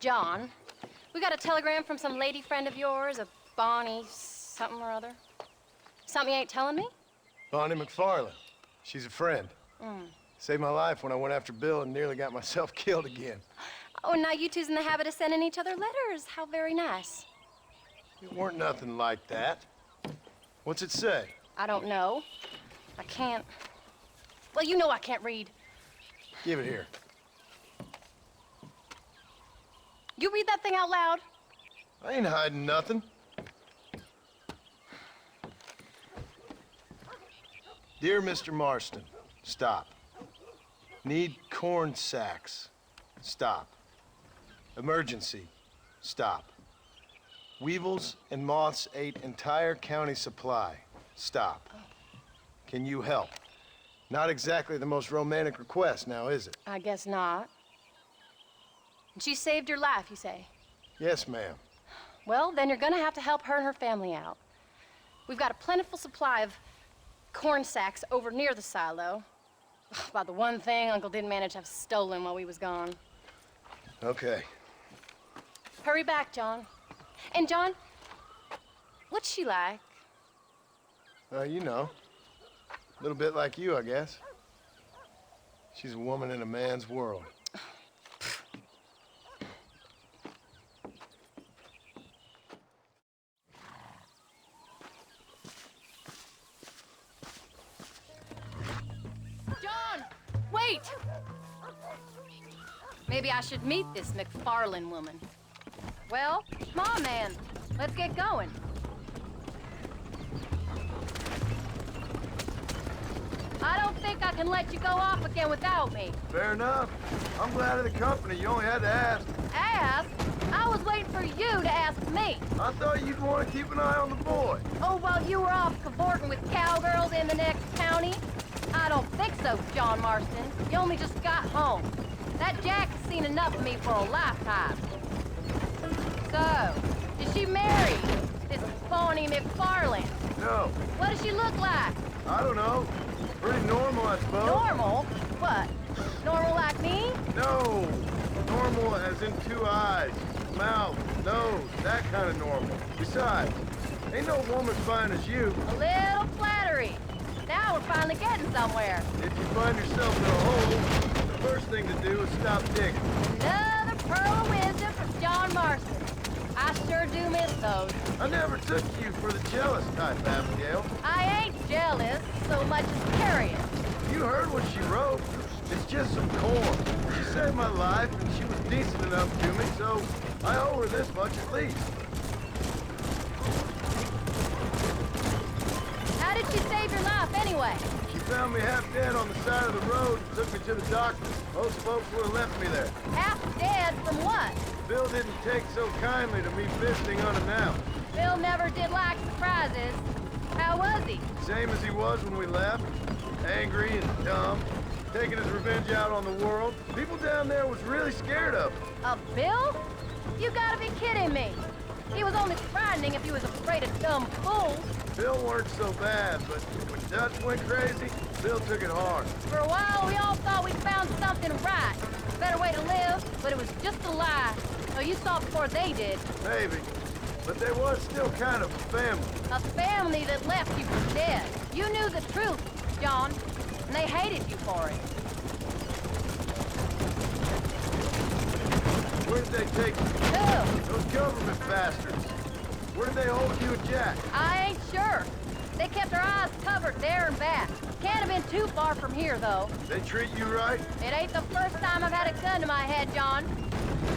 John, we got a telegram from some lady friend of yours, a Bonnie something or other. Something you ain't telling me? Bonnie McFarlane. She's a friend. Saved my life when I went after Bill and nearly got myself killed again. Oh, and now you two's in the habit of sending each other letters. How very nice. It weren't nothing like that. What's it say? I don't know. I can't... Well, you know I can't read. Give it here. You read that thing out loud? I ain't hiding nothing. Dear Mr. Marston, stop. Need corn sacks. Stop. Emergency. Stop. Weevils and moths ate entire county supply. Stop. Can you help? Not exactly the most romantic request now, is it? I guess not. And she saved your life, you say? Yes, ma'am. Well, then you're gonna have to help her and her family out. We've got a plentiful supply of corn sacks over near the silo. About the one thing Uncle didn't manage to have stolen while we was gone. Okay. Hurry back, John. And John, what's she like? You know. A little bit like you, I guess. She's a woman in a man's world. John! Wait! Maybe I should meet this McFarlane woman. Well, come on, man. Let's get going. I don't think I can let you go off again without me. Fair enough. I'm glad of the company. You only had to ask. Ask? I was waiting for you to ask me. I thought you'd want to keep an eye on the boy. Oh, while you were off cavorting with cowgirls in the next county? I don't think so, John Marston. You only just got home. That Jack's seen enough of me for a lifetime. So, did she marry this Bonnie McFarlane? No. What does she look like? I don't know. Pretty normal, I suppose. Normal? What? Normal like me? No. Normal as in 2 eyes, mouth, nose, that kind of normal. Besides, ain't no woman fine as you. A little flattery. Now we're finally getting somewhere. If you find yourself in a hole, the first thing to do is stop digging. Another pearl of wisdom from John Marston. I sure do miss those. I never took you for the jealous type, Abigail. I ain't jealous so much as curious. You heard what she wrote. It's just some corn. She saved my life, and she was decent enough to me, so I owe her this much at least. How did she save your life anyway? She found me half dead on the side of the road and took me to the doctor. Most folks would have left me there. Half dead from what? Bill didn't take so kindly to me visiting unannounced. Bill never did like surprises. How was he? Same as he was when we left. Angry and dumb. Taking his revenge out on the world. People down there was really scared of him. Of Bill? You gotta be kidding me. He was only frightening if he was afraid of dumb fools. Bill weren't so bad, but when Dutch went crazy, Bill took it hard. For a while, we all thought we'd found something right. A better way to live, but it was just a lie. No, you saw before they did. Maybe. But there was still kind of a family. A family that left you for dead. You knew the truth, John, and they hated you for it. Where did they take you? Who? Those government bastards. Where did they hold you and Jack? I ain't sure. They kept their eyes covered there and back. Can't have been too far from here, though. They treat you right? It ain't the first time I've had a gun to my head, John.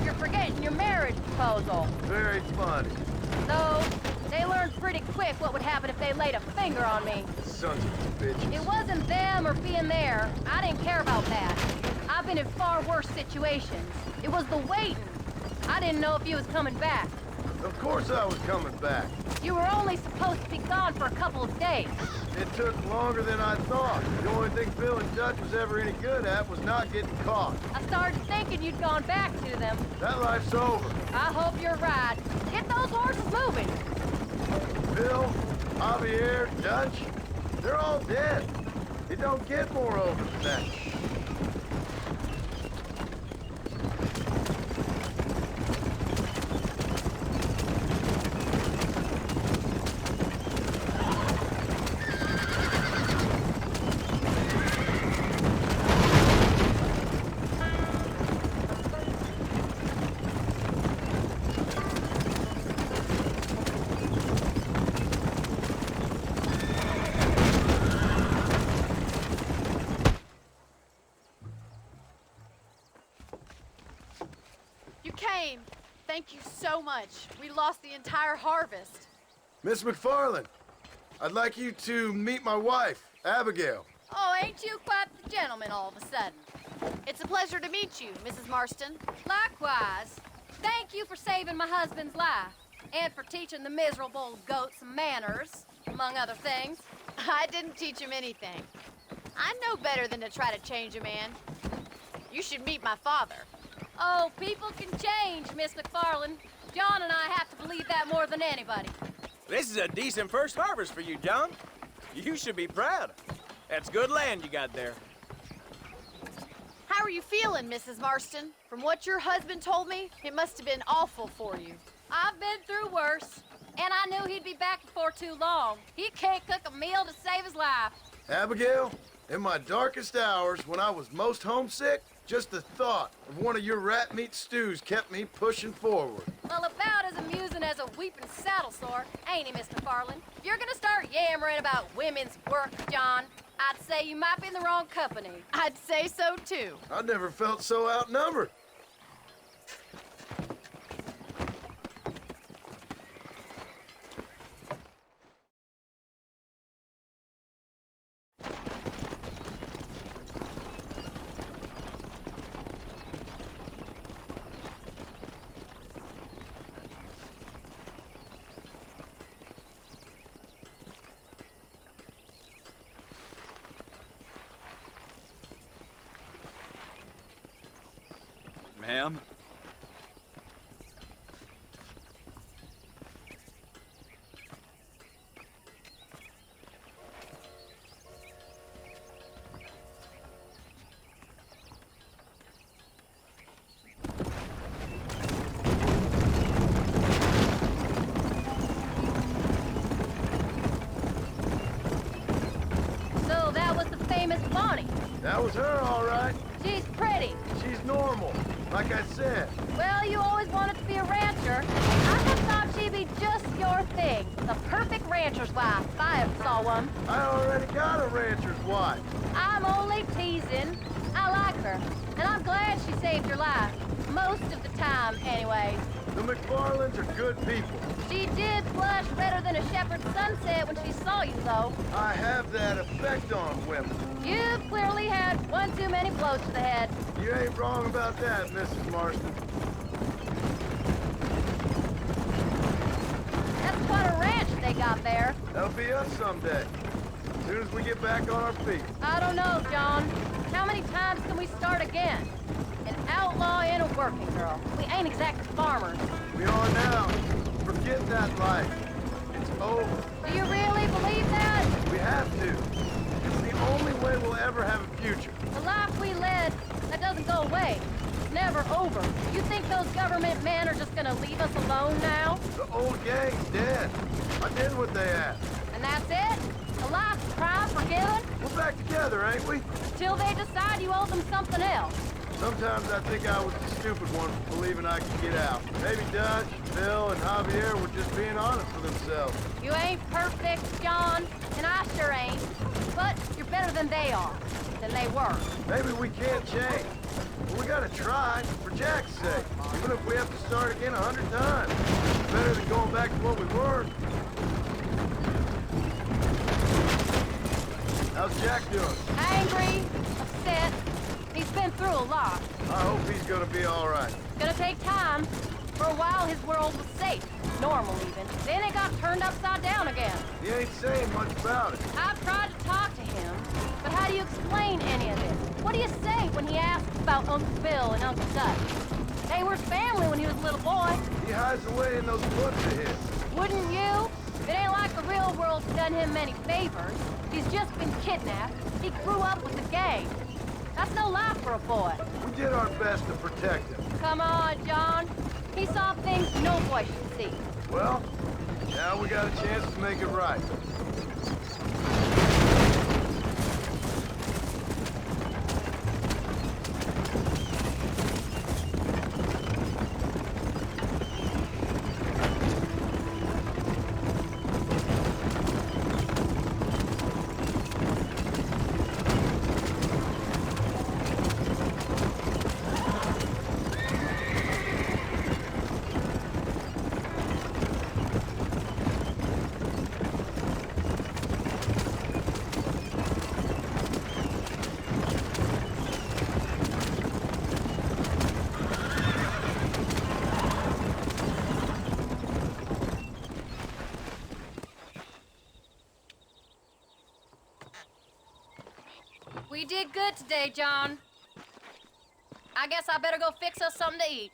You're forgetting your marriage proposal. Very funny. Though, they learned pretty quick what would happen if they laid a finger on me. Sons of bitches. It wasn't them or being there. I didn't care about that. I've been in far worse situations. It was the waiting. I didn't know if you was coming back. Of course I was coming back. You were only supposed to be gone for a couple of days. It took longer than I thought. The only thing Bill and Dutch was ever any good at was not getting caught. I started thinking you'd gone back to them. That life's over. I hope you're right. Get those horses moving. Bill, Javier, Dutch, they're all dead. It don't get more over than that. came. Thank you so much. We lost the entire harvest. Miss McFarland, I'd like you to meet my wife, Abigail. Oh, ain't you quite the gentleman all of a sudden? It's a pleasure to meet you, Mrs. Marston. Likewise. Thank you for saving my husband's life, and for teaching the miserable goat some manners, among other things. I didn't teach him anything. I know better than to try to change a man. You should meet my father. Oh, people can change, Miss McFarland. John and I have to believe that more than anybody. This is a decent first harvest for you, John. You should be proud. That's good land you got there. How are you feeling, Mrs. Marston? From what your husband told me, it must have been awful for you. I've been through worse, and I knew he'd be back before too long. He can't cook a meal to save his life. Abigail, in my darkest hours, when I was most homesick, just the thought of one of your rat meat stews kept me pushing forward. Well, about as amusing as a weeping saddle sore, ain't he, Miss McFarland? If you're gonna start yammering about women's work, John, I'd say you might be in the wrong company. I'd say so, too. I never felt so outnumbered. Ma'am? So that was the famous Bonnie. That was her, all right. She's pretty. She's normal, like I said. Well, you always wanted to be a rancher. I just thought she'd be just your thing. The perfect rancher's wife, if I ever saw one. I already got a rancher's wife. I'm only teasing. I like her, and I'm glad she saved your life. Most of the time, anyways. The McFarlands are good people. She did blush redder than a shepherd's sunset when she saw you, though. I have that effect on women. You've clearly had one too many blows to the head. You ain't wrong about that, Mrs. Marston. That's quite a ranch they got there. That'll be us someday. As soon as we get back on our feet. I don't know, John. How many times can we start again? An outlaw and a working girl. We ain't exactly farmers. We are now. Forget that life. It's over. Do you really believe that? We have to. It's the only way we'll ever have a future. The life we led, that doesn't go away. It's never over. You think those government men are just gonna leave us alone now? The old gang's dead. I did what they asked. And that's it? A life of crime forgiven? We're back together, ain't we? Till they decide you owe them something else. Sometimes I think I was the stupid one for believing I could get out. Maybe Dutch, Bill, and Javier were just being honest with themselves. You ain't perfect, John, and I sure ain't. But you're better than they are, than they were. Maybe we can't change. But we gotta try, for Jack's sake. Even if we have to start again 100 times. It's better than going back to what we were. How's Jack doing? Angry, upset. He's been through a lot. I hope he's gonna be all right. Gonna take time. For a while, his world was safe. Normal, even. Then it got turned upside down again. He ain't saying much about it. I've tried to talk to him, but how do you explain any of this? What do you say when he asks about Uncle Bill and Uncle Dutch? They were family when he was a little boy. He hides away in those woods of his. Wouldn't you? It ain't like the real world's done him many favors. He's just been kidnapped. He grew up with the gang. That's no life for a boy. We did our best to protect him. Come on, John. He saw things no boy should see. Well, now we got a chance to make it right. You did good today, John. I guess I better go fix us something to eat.